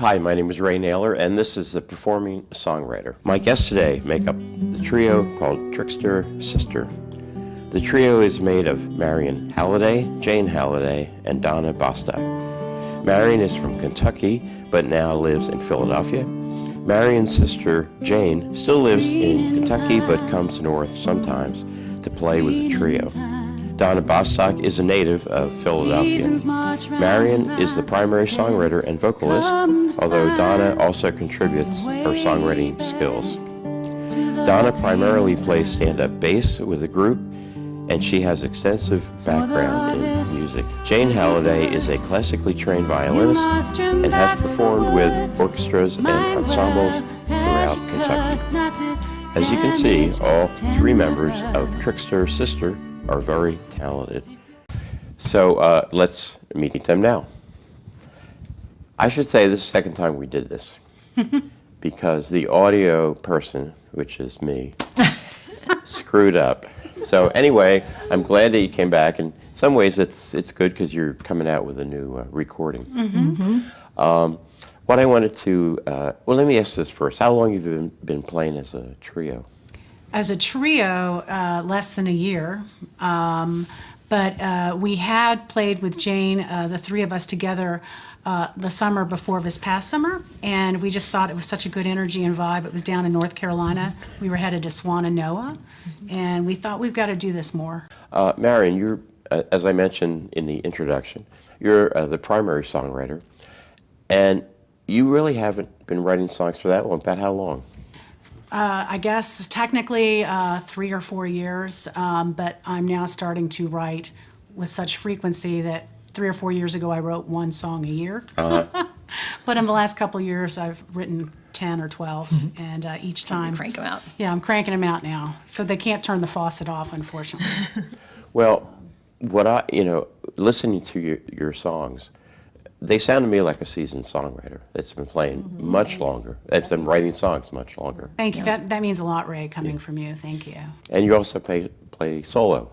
Hi, my name is Ray Naylor, and this is the Performing Songwriter. My guests today make up the trio called Trickster Sister. The trio is made of Marion Halliday, Jane Halliday, and Donna Bostock. Marion is from Kentucky, but now lives in Philadelphia. Marion's sister, Jane, still lives in Kentucky, but comes north sometimes to play with the trio. Donna Bostock is a native of Philadelphia. Marion is the primary songwriter and vocalist, although Donna also contributes her songwriting skills. Donna primarily plays stand-up bass with the group, and she has extensive background in music. Jane Halliday is a classically trained violinist and has performed with orchestras and ensembles throughout Kentucky. As you can see, all three members of Trickster Sister are very talented. So let's meet them now. I should say this is the second time we did this because the audio person, which is me, screwed up. So anyway, I'm glad that you came back. In some ways, it's good because you're coming out with a new recording. What I wanted to, well, let me ask this first. How long have you been playing as a trio? As a trio, less than a year. But we had played with Jane, the three of us together, the summer before this past summer, and we just thought it was such a good energy and vibe. It was down in North Carolina. We were headed to Swannanoa, and we thought we've got to do this more. Marion, you're, as I mentioned in the introduction, you're the primary songwriter, and you really haven't been writing songs for that long. About how long? I guess technically 3 or 4 years, but I'm now starting to write with such frequency that 3 or 4 years ago I wrote one song a year. But in the last couple of years I've written 10 or 12, and each time... You crank them out. Yeah, I'm cranking them out now. So they can't turn the faucet off, unfortunately. Well, what listening to your songs, they sound to me like a seasoned songwriter that's been playing much longer, that's been writing songs much longer. Thank you. That means a lot, Ray, coming from you. Thank you. And you also play solo.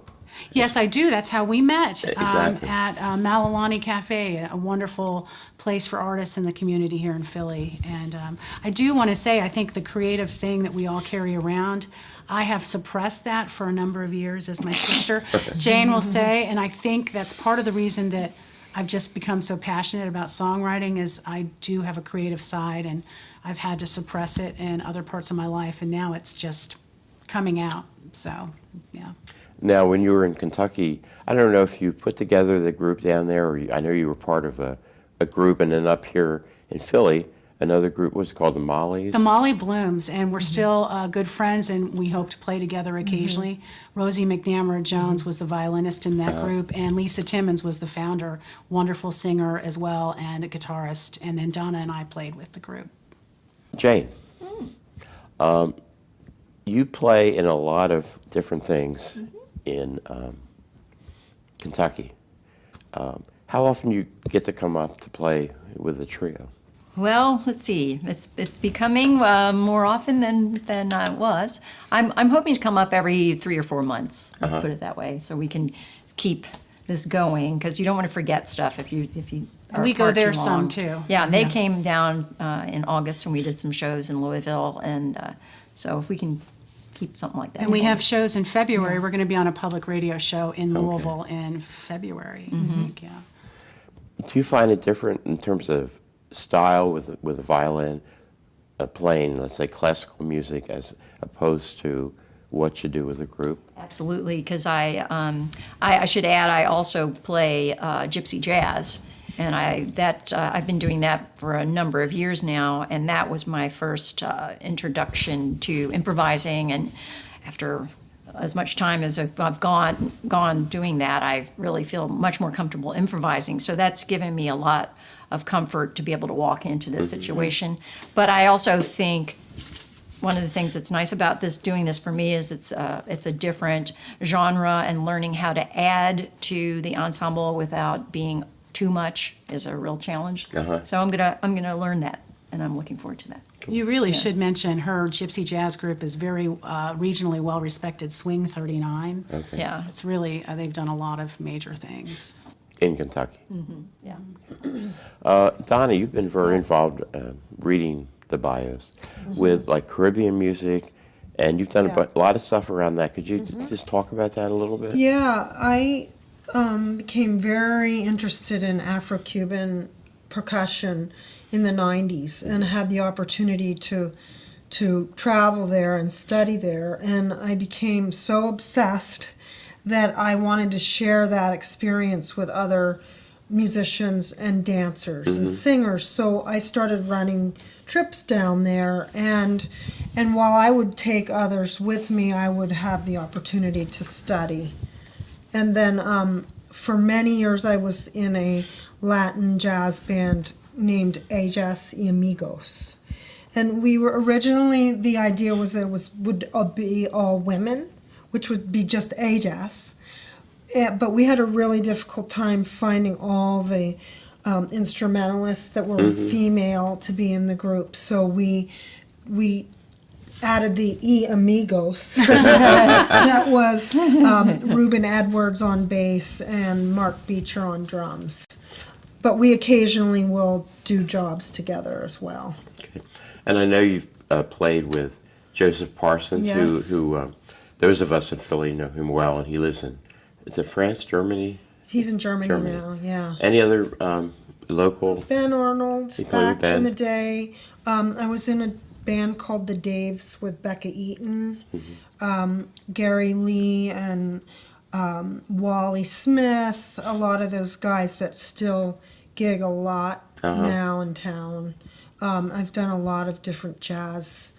Yes, I do. That's how we met. Exactly. At Malilani Cafe, a wonderful place for artists in the community here in Philly. And I do want to say, I think the creative thing that we all carry around, I have suppressed that for a number of years, as my sister Jane will say, and I think that's part of the reason that I've just become so passionate about songwriting is I do have a creative side, and I've had to suppress it in other parts of my life, and now it's just coming out. So, yeah. Now, when you were in Kentucky, I don't know if you put together the group down there, or I know you were part of a group, and then up here in Philly, another group was called the Mollies. The Molly Blooms, and we're still good friends, and we hope to play together occasionally. Rosie McNamara Jones was the violinist in that group, and Lisa Timmons was the founder, wonderful singer as well, and a guitarist. And then Donna and I played with the group. Jane, you play in a lot of different things in Kentucky. How often do you get to come up to play with the trio? Well, let's see. It's becoming more often than it was. I'm hoping to come up every 3 or 4 months. Let's put it that way, so we can keep this going, because you don't want to forget stuff if you are We go apart there too long. some too. Yeah, and they came down in August, and we did some shows in Louisville, and so if we can keep something like that. And we have shows in February. We're going to be on a public radio show in Louisville in February. I think, yeah. Do you find it different in terms of style with a violin, playing, let's say, classical music as opposed to what you do with a group? Absolutely, because I should add, I also play gypsy jazz, and I've been doing that for a number of years now, and that was my first introduction to improvising. And after as much time as I've gone doing that, I really feel much more comfortable improvising. So that's given me a lot of comfort to be able to walk into this situation. But I also think one of the things that's nice about doing this for me is it's a different genre, and learning how to add to the ensemble without being too much is a real challenge. So I'm gonna learn that, and I'm looking forward to that. You really should mention her gypsy jazz group is very regionally well-respected, Swing 39. Okay. Yeah. It's really, they've done a lot of major things. In Kentucky. Yeah. Donna, you've been very involved reading the bios with like Caribbean music, and you've done a lot of stuff around that. Could you just talk about that a little bit? Yeah, I became very interested in Afro-Cuban percussion in the 90s and had the opportunity to travel there and study there, and I became so obsessed that I wanted to share that experience with other musicians and dancers and singers. So I started running trips down there, and while I would take others with me, I would have the opportunity to study. And then for many years I was in a Latin jazz band named Ellas y Amigos. And we were originally, the idea was that it would be all women, which would be just ellas. But we had a really difficult time finding all the instrumentalists that were female to be in the group. So we added the E Amigos. That was Reuben Edwards on bass and Mark Beecher on drums. But we occasionally will do jobs together as well. Okay. And I know you've played with Joseph Parsons, Yes. who those of us in Philly know him well, and he lives in, is it France, Germany? He's in Germany now, yeah. Any other local? Ben Arnold, You played with back Ben? in the day. I was in a band called the Daves with Becca Eaton, Gary Lee, and Wally Smith, a lot of those guys that still gig a lot now in town. I've done a lot of different jazz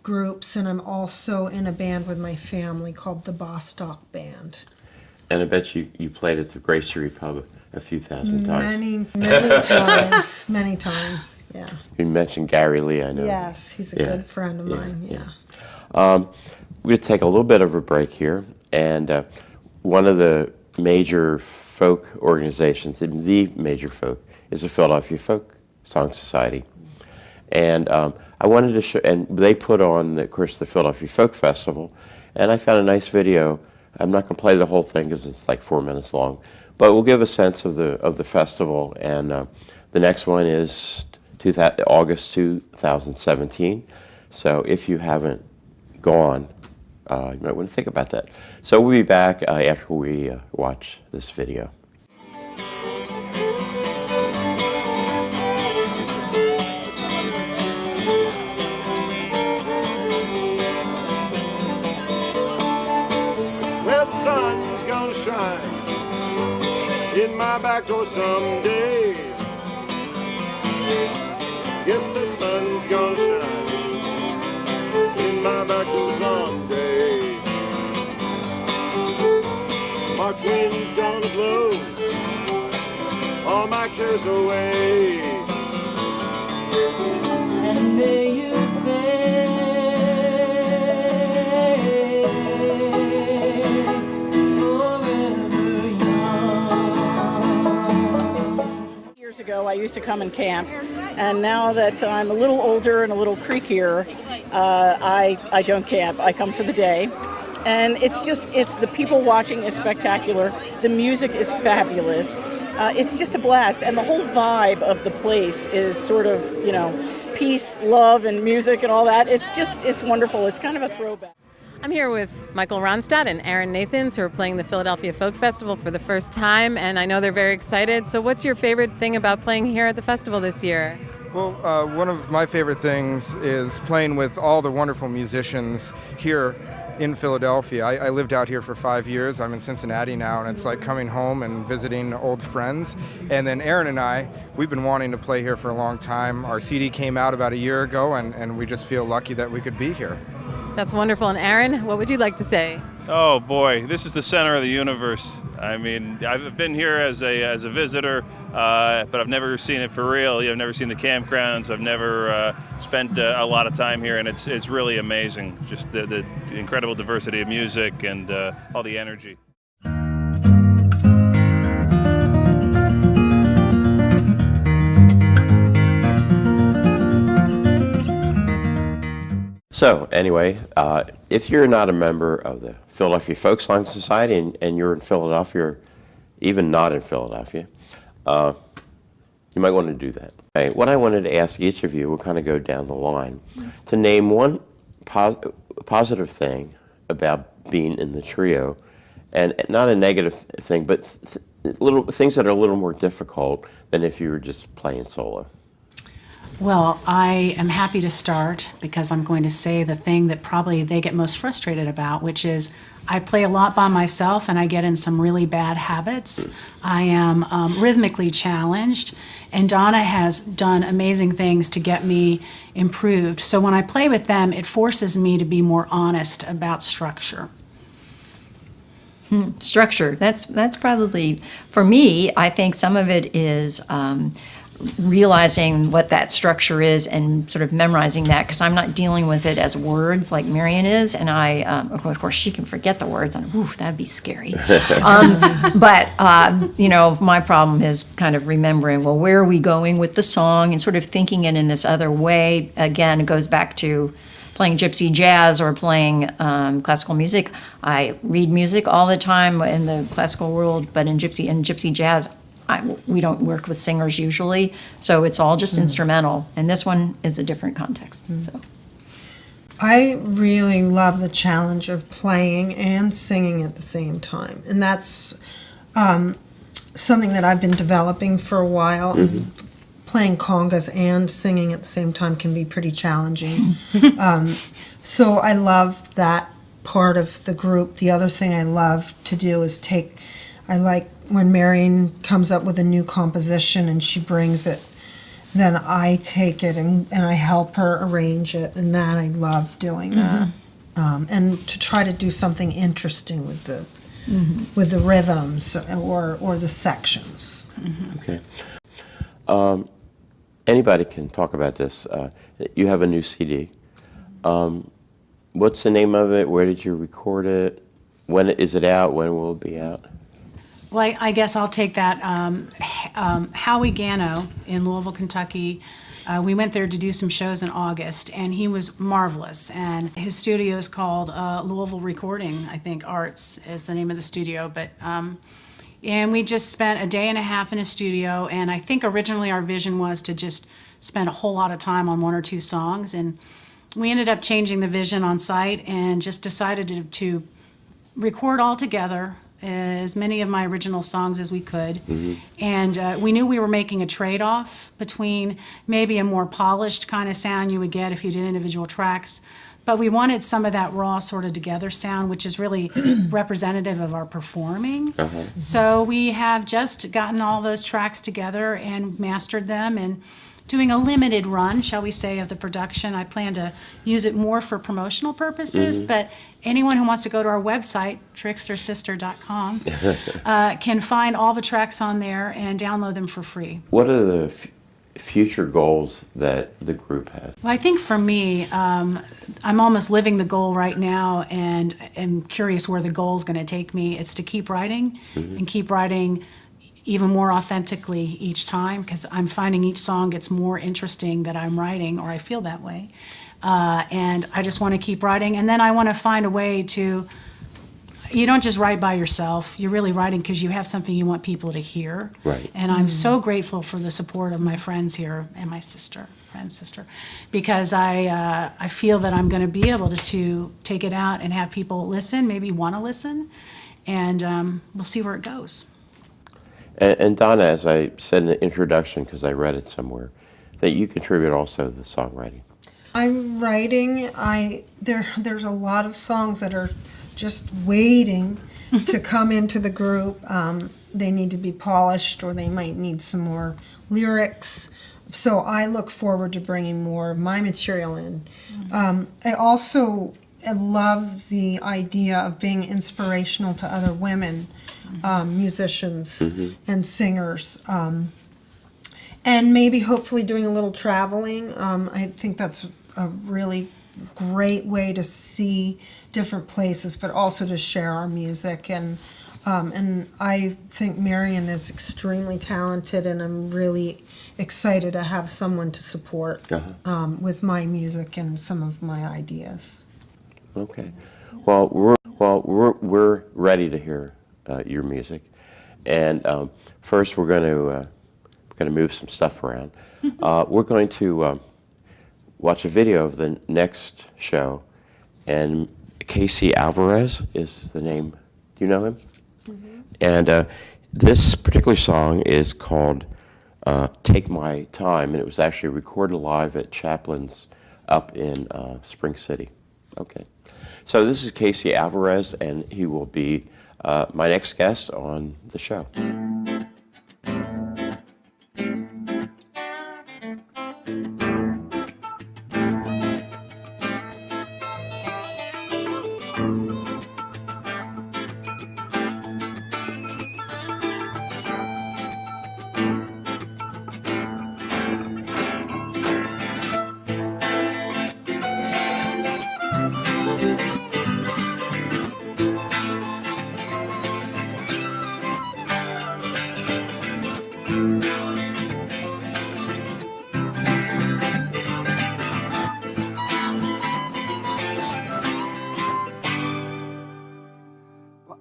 groups, and I'm also in a band with my family called the Bostock Band. And I bet you played at the Gracery Pub a few thousand times. Many times, yeah. You mentioned Gary Lee, I know. Yes, he's a good friend of mine, yeah. We're going to take a little bit of a break here, and one of the major folk organizations, the major folk, is the Philadelphia Folk Song Society. And I wanted to show, and they put on, of course, the Philadelphia Folk Festival, and I found a nice video. I'm not going to play the whole thing because it's like 4 minutes long, but we'll give a sense of the festival. And the next one is August 2017. So if you haven't gone, you might want to think about that. So we'll be back after we watch this video. Well, the sun's gonna shine in my back door someday. Yes, the sun's gonna shine in my back door someday. March wind's gonna blow all my cares away. And may you stay forever young. Years ago, I used to come and camp, and now that I'm a little older and a little creakier, I don't camp. I come for the day. And it's the people watching is spectacular. The music is fabulous. It's just a blast. And the whole vibe of the place is sort of, peace, love, and music and all that. It's wonderful. It's kind of a throwback. I'm here with Michael Ronstadt and Aaron Nathans, who are playing the Philadelphia Folk Festival for the first time, and I know they're very excited. So what's your favorite thing about playing here at the festival this year? Well, one of my favorite things is playing with all the wonderful musicians here in Philadelphia. I lived out here for 5 years. I'm in Cincinnati now, and it's like coming home and visiting old friends. And then Aaron and I, we've been wanting to play here for a long time. Our CD came out about a year ago, and we just feel lucky that we could be here. That's wonderful. And Aaron, what would you like to say? Oh boy, this is the center of the universe. I mean, I've been here as a visitor, but I've never seen it for real. I've never seen the campgrounds. I've never spent a lot of time here, and it's really amazing. Just the incredible diversity of music and all the energy. So anyway, if you're not a member of the Philadelphia Folk Song Society and you're in Philadelphia, even not in Philadelphia, you might want to do that. Okay, what I wanted to ask each of you, we'll kind of go down the line, to name one positive thing about being in the trio, and not a negative thing, but little things that are a little more difficult than if you were just playing solo. Well, I am happy to start because I'm going to say the thing that probably they get most frustrated about, which is I play a lot by myself and I get in some really bad habits. I am rhythmically challenged, and Donna has done amazing things to get me improved. So when I play with them, it forces me to be more honest about structure. Structure. That's probably, for me, I think some of it is realizing what that structure is and sort of memorizing that, because I'm not dealing with it as words like Marion is, and I, of course, she can forget the words, and oof, that'd be scary. But my problem is kind of remembering, well, where are we going with the song, and sort of thinking it in this other way. Again, it goes back to playing gypsy jazz or playing classical music. I read music all the time in the classical world, but in gypsy jazz, we don't work with singers usually, so it's all just instrumental. And this one is a different context. So, I really love the challenge of playing and singing at the same time, and that's something that I've been developing for a while. Playing congas and singing at the same time can be pretty challenging. So I love that part of the group. The other thing I love to do is I like when Marion comes up with a new composition and she brings it, then I take it and I help her arrange it, and that I love doing that. And to try to do something interesting with the rhythms or the sections. Okay. Anybody can talk about this. You have a new CD. What's the name of it? Where did you record it? When is it out? When will it be out? Well, I guess I'll take that. Howie Gano in Louisville, Kentucky, we went there to do some shows in August, and he was marvelous. And his studio is called Louisville Recording, I think, Arts is the name of the studio. But and we just spent a day and a half in a studio, and I think originally our vision was to just spend a whole lot of time on one or two songs. And we ended up changing the vision on site and just decided to record all together as many of my original songs as we could. And we knew we were making a trade-off between maybe a more polished kind of sound you would get if you did individual tracks, but we wanted some of that raw sort of together sound, which is really representative of our performing. So we have just gotten all those tracks together and mastered them, and doing a limited run, shall we say, of the production. I plan to use it more for promotional purposes, but anyone who wants to go to our website, trickstersister.com, can find all the tracks on there and download them for free. What are the future goals that the group has? Well, I think for me, I'm almost living the goal right now, and am curious where the goal is going to take me. It's to keep writing and keep writing even more authentically each time, because I'm finding each song gets more interesting that I'm writing, or I feel that way. And I just want to keep writing. And then I want to find a way to, you don't just write by yourself. You're really writing because you have something you want people to hear. Right. And I'm so grateful for the support of my friends here and my sister, because I feel that I'm going to be able to take it out and have people listen, maybe want to listen, and we'll see where it goes. And Donna, as I said in the introduction, because I read it somewhere, that you contribute also to the songwriting. I'm writing. There's a lot of songs that are just waiting to come into the group. They need to be polished, or they might need some more lyrics. So I look forward to bringing more of my material in. I also love the idea of being inspirational to other women, musicians and singers. And maybe hopefully doing a little traveling. I think that's a really great way to see different places, but also to share our music. And I think Marion is extremely talented, and I'm really excited to have someone to support with my music and some of my ideas. Okay. Well, we're ready to hear your music, And first, we're going to move some stuff around. We're going to watch a video of the next show, and Casey Alvarez is the name. Do you know him? Mm-hmm. And this particular song is called "Take My Time," and it was actually recorded live at Chaplin's up in Spring City. Okay. So this is Casey Alvarez, and he will be my next guest on the show.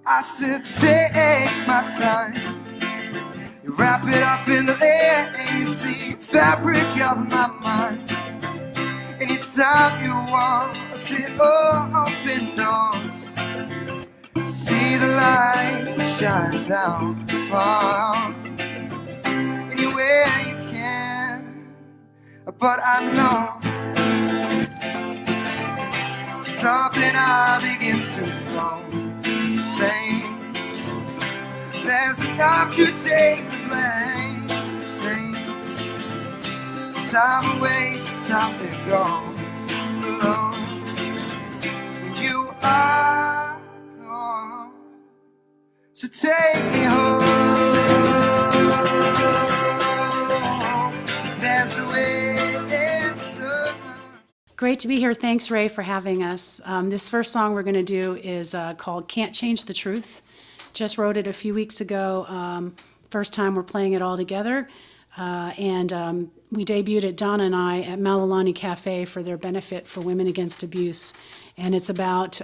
I said, take my time. You wrap it up in the lazy fabric of my mind. Anytime you want, I sit open doors. See the light shine down upon anywhere you can. But I know something I begin to flow. Same. There's enough to take the blame. Same. Time waits, time it goes alone. When you are gone, so take me home. There's a way into. Great to be here. Thanks, Ray, for having us. This first song we're going to do is called Can't Change the Truth. Just wrote it a few weeks ago. First time we're playing it all together. And we debuted it, Donna and I, at Malilani Cafe for their benefit for Women Against Abuse. And it's about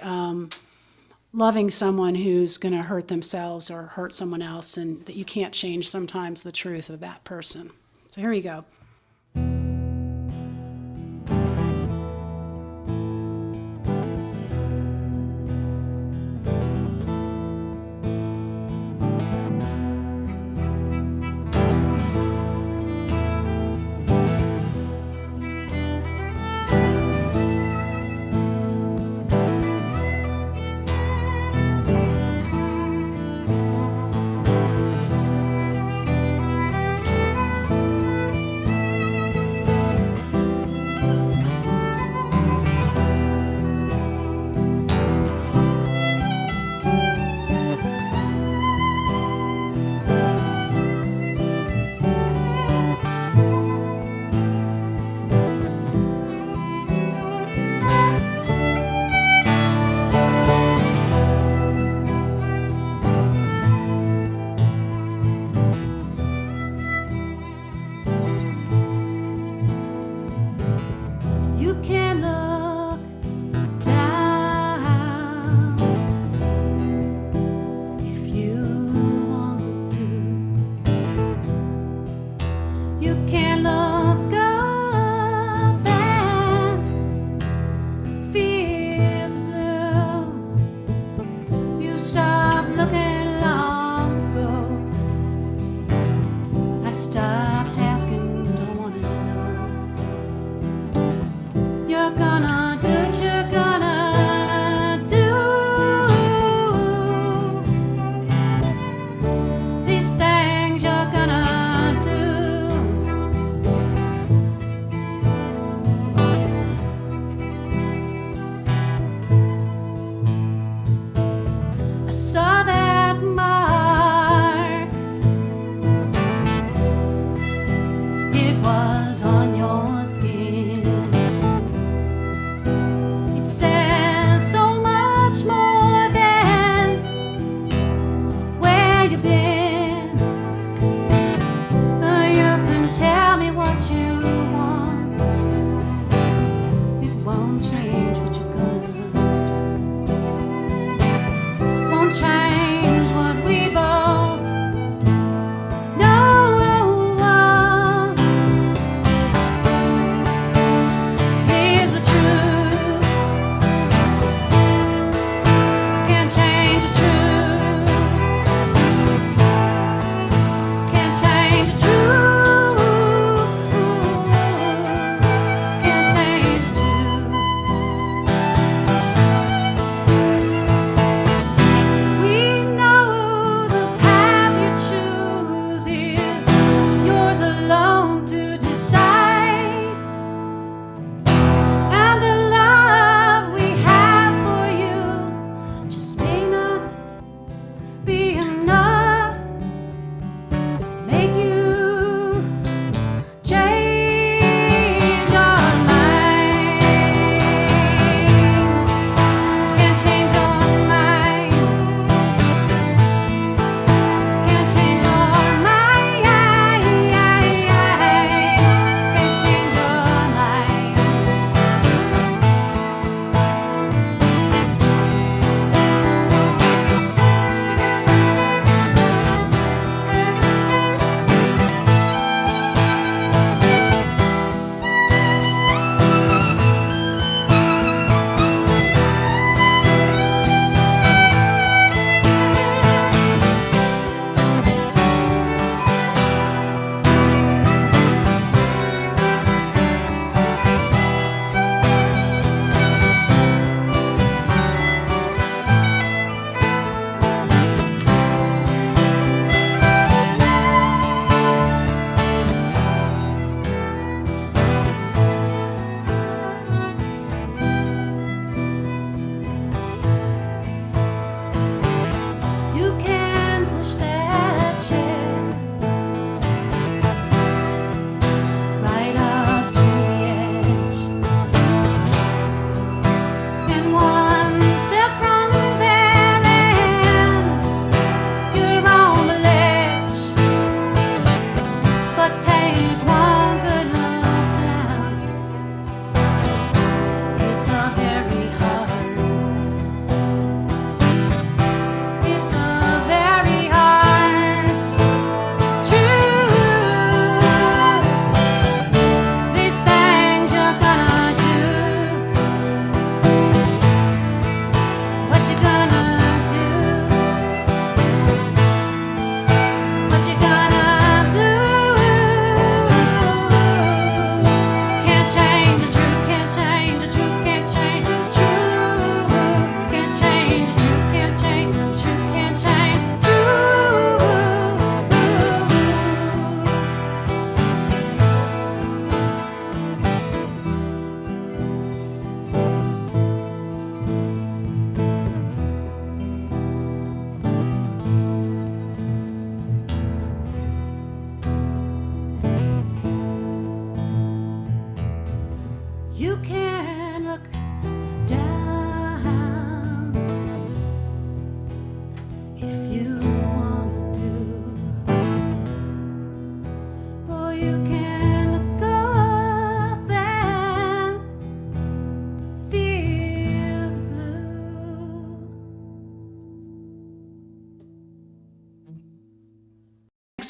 loving someone who's going to hurt themselves or hurt someone else, and that you can't change sometimes the truth of that person. So here we go.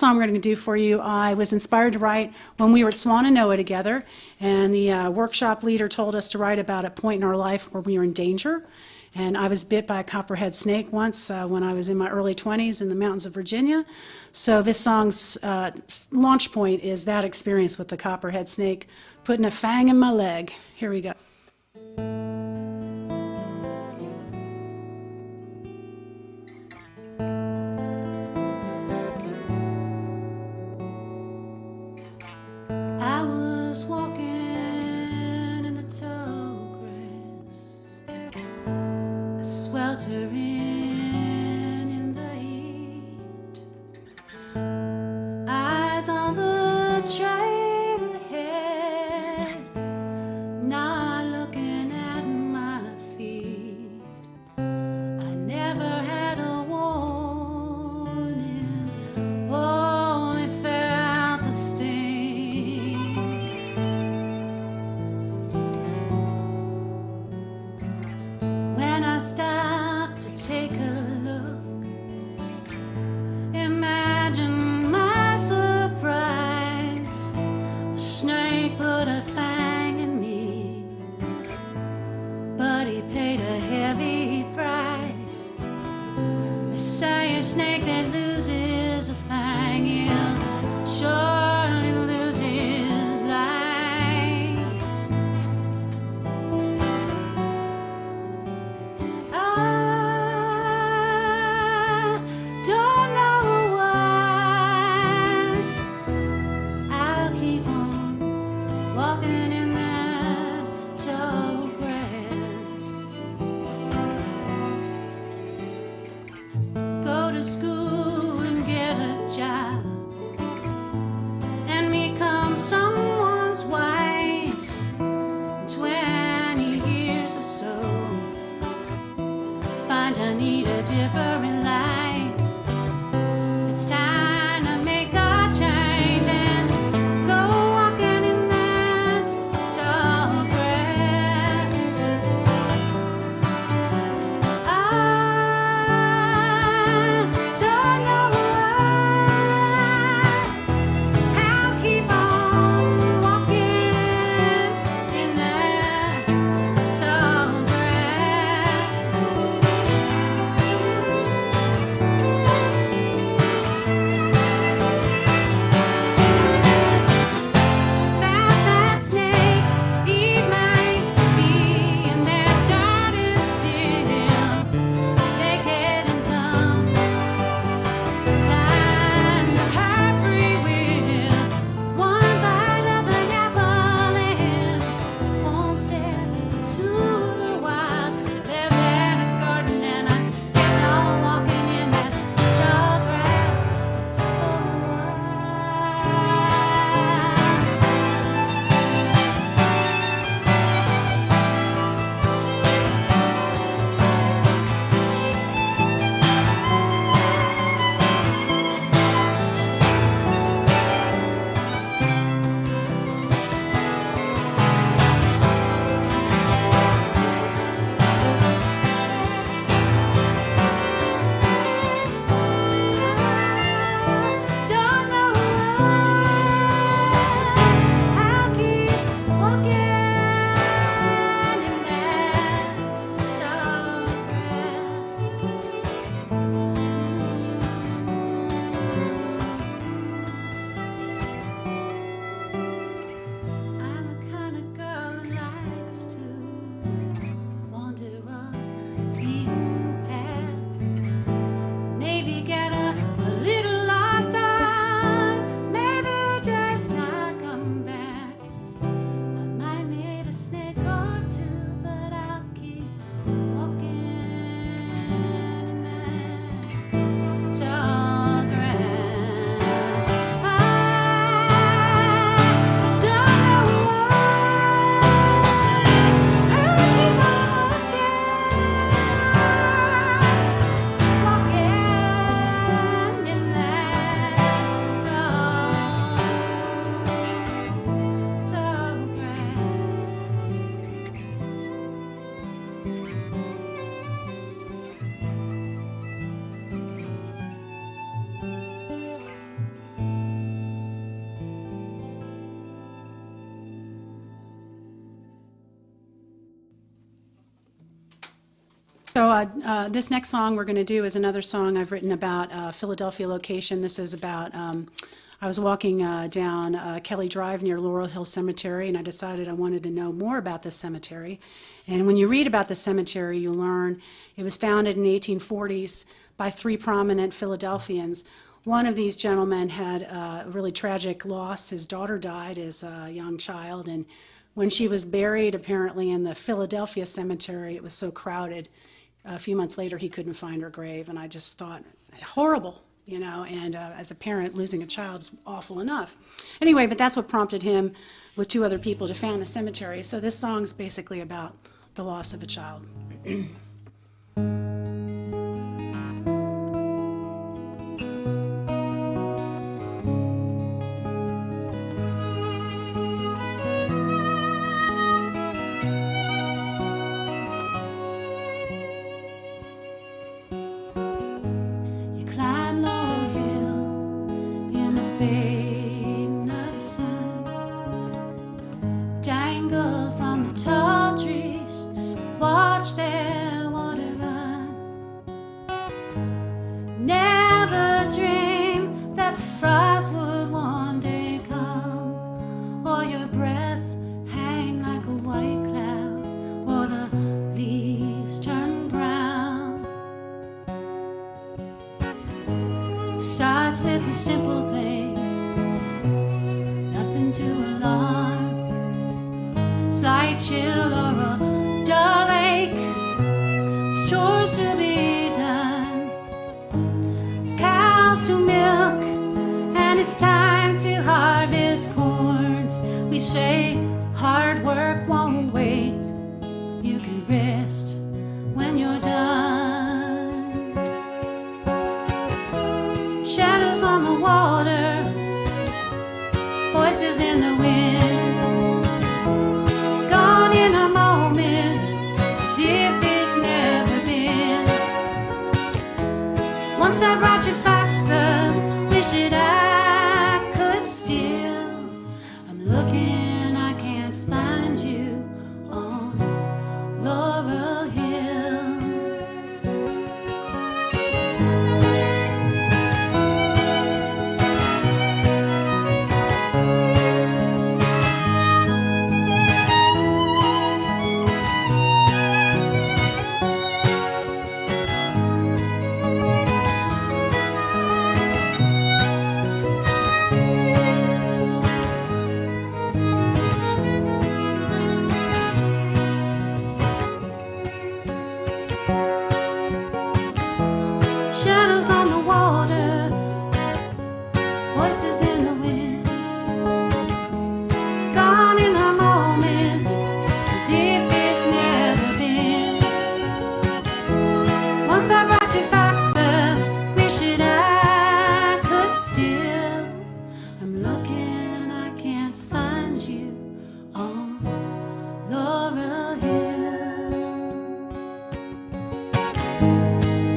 song we're going to do for you, I was inspired to write when we were at Swananoa together, and the workshop leader told us to write about a point in our life where we were in danger. And I was bit by a copperhead snake once when I was in my early 20s in the mountains of Virginia. So this song's launch point is that experience with the copperhead snake putting a fang in my leg. Here we go. I was walking in the tall grass, sweltering in the heat, eyes on the trail ahead, not looking at my feet. I never had a warning, only felt the sting. When I stopped to take a look, imagine my surprise. A snake put a fang in me, but he paid a heavy price. They say a snake that loses a fang, he'll surely lose his life. I don't know why I'll keep on walking in that tall grass. Go to school and get a job and become someone's wife. In 20 years or so, find I need a different life. If it's time to make a change and go walking in that tall grass, I don't know why I'll keep on walking in that tall grass. So this next song we're going to do is another song I've written about Philadelphia location. This is about, I was walking down Kelly Drive near Laurel Hill Cemetery, and I decided I wanted to know more about this cemetery. And when you read about the cemetery, you learn it was founded in the 1840s by 3 prominent Philadelphians. One of these gentlemen had a really tragic loss. His daughter died as a young child, and when she was buried, apparently in the Philadelphia cemetery, it was so crowded. A few months later, he couldn't find her grave, and I just thought, horrible, you know, and as a parent, losing a child is awful enough. Anyway, but that's what prompted him with 2 other people to found the cemetery. So this song's basically about the loss of a child. Starts with a simple thing, nothing to alarm. Slight chill or a dull ache, chores to be done. Cows to milk, and it's time to harvest corn. We say hard work won't wait, you can rest when you're done. Shadows on the water, voices in the wind, gone in a moment, as if it's never been. Once I brought you Foxglove, wish that I could steal. I'm looking, I can't find you on Laurel Hill. Shadows on the water, voices in the wind, gone in a moment, as if it's never been. Once I brought you Foxglove, wish that I could steal. I'm looking, I can't find you on Laurel Hill.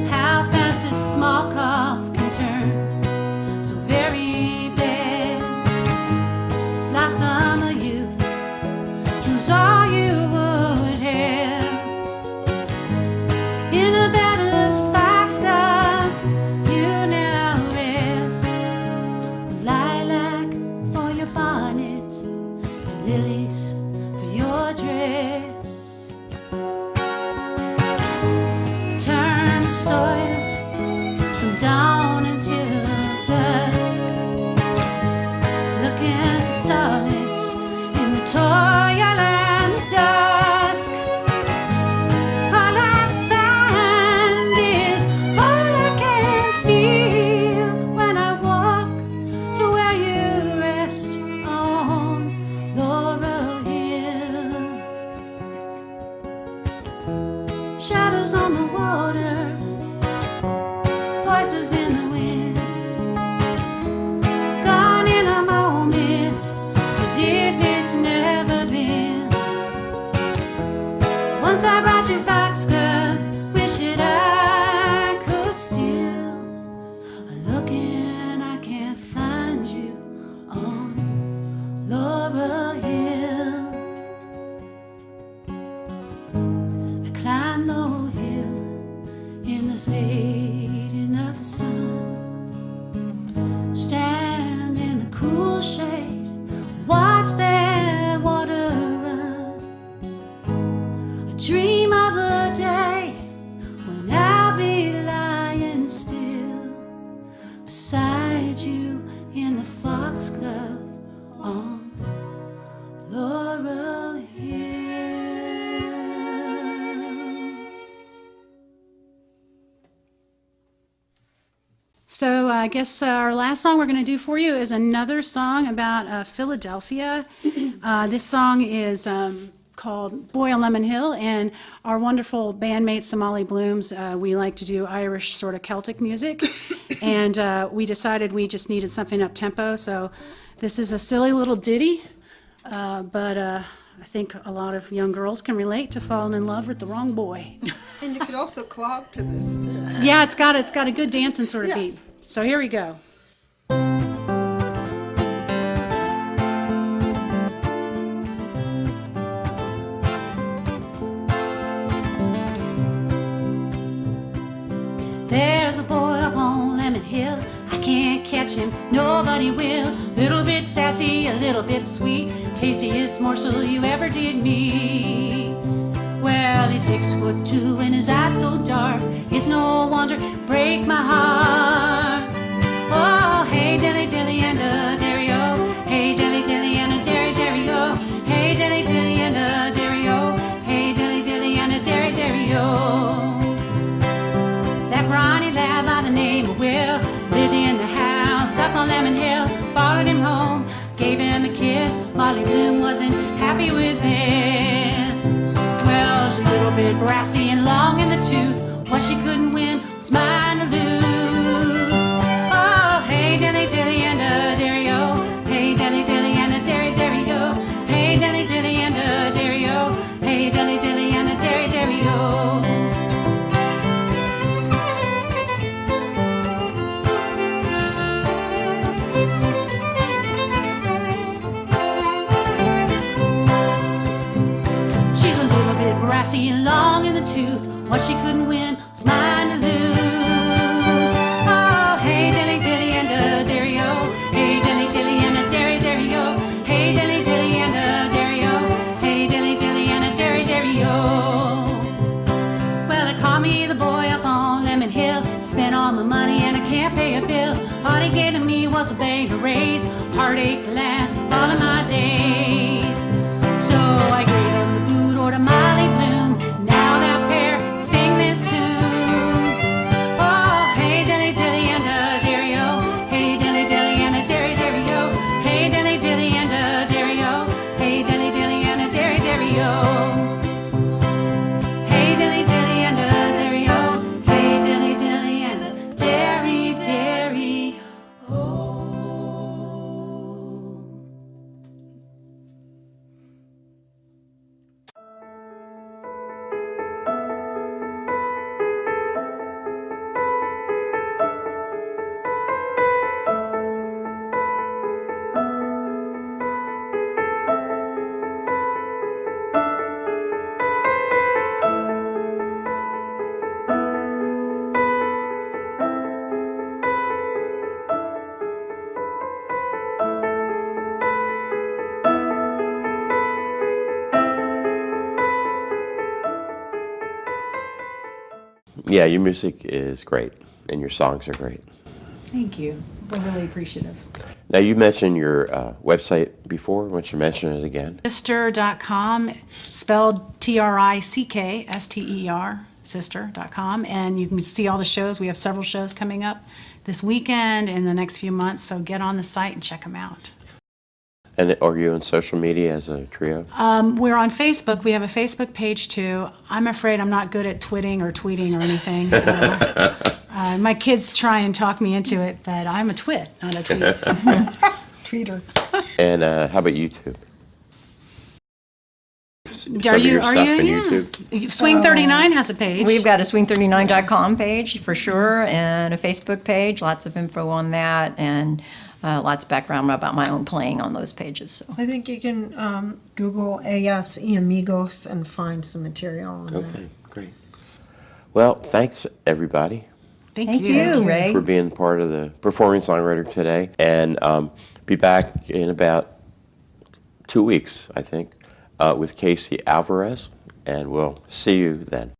How fast a small cough can turn so very bad. Blossom of youth, lose all you would have. In a bed of foxglove, you now rest. With lilac for your bonnet and lilies for your dress. Turn the soil from dawn until dusk, looking for solace in the toil and the dusk. All I find is all I can feel when I walk to where you rest on Laurel Hill. Shadows on the water, voices in the wind, gone in a moment, as if it's never been. Once I brought you Foxglove, wish that I could steal. I'm looking, I can't find you on Laurel Hill. I climb Laurel Hill. the shading of the sun. Stand in the cool shade, watch that water run. I dream of the day when I'll be lying still beside you in the foxglove on Laurel Hill. So I guess our last song we're going to do for you is another song about Philadelphia. This song is called Boy on Lemon Hill, and our wonderful bandmate Somali Blooms, we like to do Irish sort of Celtic music, and we decided we just needed something up-tempo, so this is a silly little ditty, but I think a lot of young girls can relate to falling in love with the wrong boy. And you could also clog to this too. Yeah, it's got a good dancing sort of Yes. beat. So here we go. There's a boy up on Lemon Hill, I can't catch him, nobody will. Little bit sassy, a little bit sweet, tastiest morsel you ever did me. Well, he's 6'2" and his eyes so dark, it's no wonder break my heart. Oh, hey dilly dilly and a dairy-o, hey dilly dilly and a dairy-dairy-o, hey dilly dilly and a dairy-o, hey dilly dilly and a dairy-dairy-o. That brawny lad by the name of Will lived in the house up on Lemon Hill, followed him home, gave him a kiss. Molly Bloom wasn't happy with this. Well, she's a little bit brassy and long in the tooth. What she couldn't win was mine to lose. Oh, hey dilly dilly and a dairy-o, hey dilly dilly and a dairy-dairy-o, hey dilly dilly and a dairy-o, hey dilly dilly and a dairy-dairy-o. She's a little bit brassy and long in the tooth. What she couldn't win was mine to lose. Oh, hey dilly dilly and a dairy-o, hey dilly dilly and a dairy-dairy-o, hey dilly dilly and a dairy-o, hey dilly dilly and a dairy-dairy-o. Well, they called me the boy up on Lemon Hill, spent all my money and I can't pay a bill. All he gave to me was a baby raise, heartache to last all of my days. So I gave him the boot or to Molly Bloom. Now that pair sing this tune. Oh, hey dilly dilly and a dairy-o, hey dilly dilly and a dairy-dairy-o, hey dilly dilly and a dairy-o, hey dilly dilly and a dairy-dairy-o. Hey dilly dilly and a dairy-o, hey dilly dilly and a dairy-dairy-o. Yeah, your music is great, and your songs are great. Thank you. We're really appreciative. Now, you mentioned your website before. Why don't you mention it again? Sister.com, spelled Trickster, sister.com, and you can see all the shows. We have several shows coming up this weekend and the next few months, so get on the site and check them out. And are you on social media as a trio? We're on Facebook. We have a Facebook page too. I'm afraid I'm not good at tweeting or anything. My kids try and talk me into it, but I'm a twit, not a tweet. Tweeter. And how about YouTube? Some Are of you? your Are stuff you? on Yeah. YouTube? Swing 39 has a page. We've got a swing39.com page for sure, and a Facebook page, lots of info on that, and lots of background about my own playing on those pages. So I think you can Google AS y Amigos and find some material on that. Okay, great. Well, thanks, everybody, Thank Thank you, Ray. for being part of the Performing Songwriter today. And be back in about 2 weeks, I think, with Casey Alvarez, and we'll see you then.